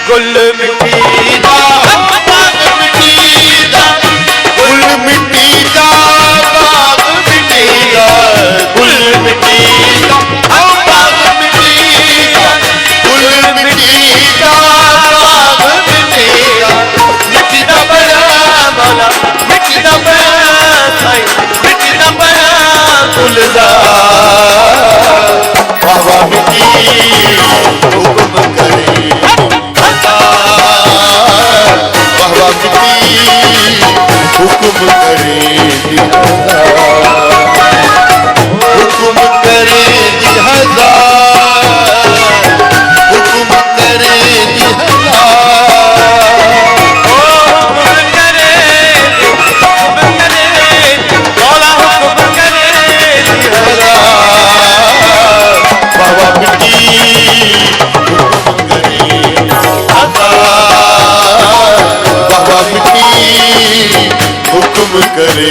गुल मिट्टी दा बाग मिट्टी दा गुल मिट्टी दा बाग मिट्टी दा गुल मिट्टी दा बाग मिट्टी दा गुल मिट्टी दा बाग मिट्टी दा मिट्टी दा बड़ा मौला मिट्टी दा बड़ा साईं मिट्टी दा बड़ा गुलजार बाबा मिट्टी हुक्म करे बाबा मिट्टी हुक्म करे हुक्म करे हुक्म करे बाबा मिट्टी बाबा मिट्टी हुक्म करे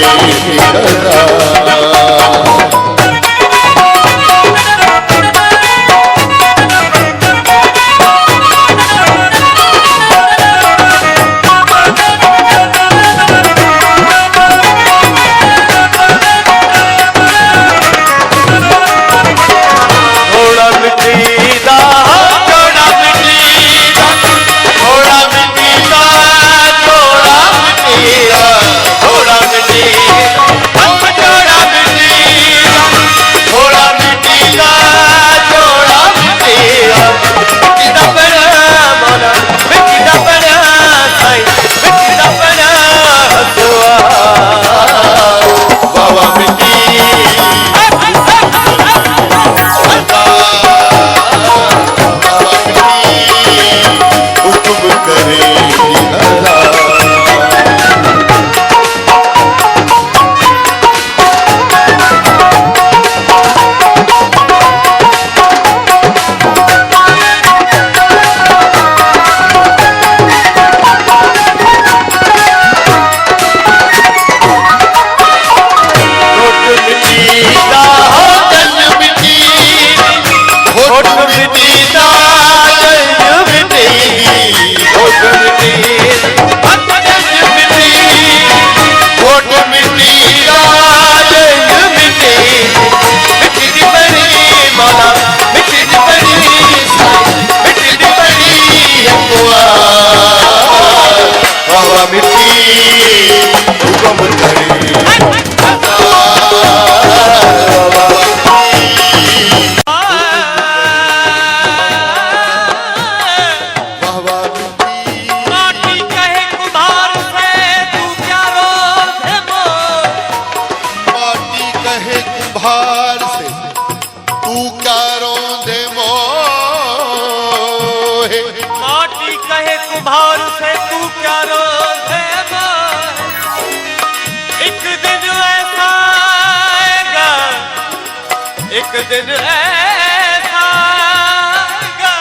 एक दिन ऐसा आएगा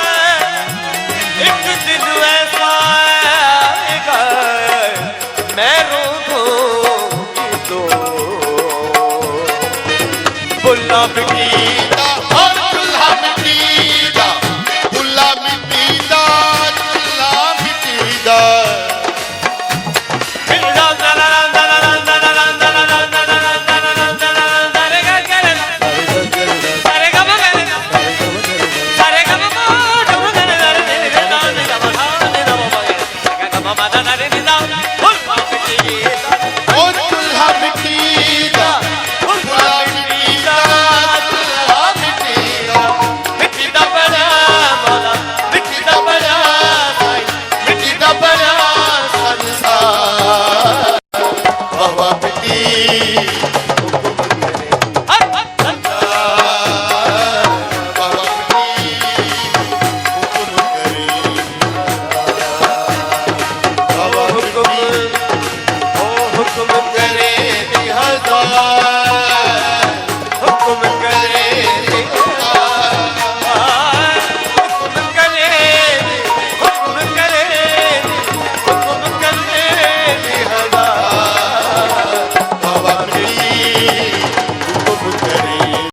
एक दिन ऐसा आएगा मैं रोऊंगी तो बुल्ला मिट्टी दा और चूल्हा मिट्टी दा बुल्ला मिट्टी दा चूल्हा मिट्टी दा Mama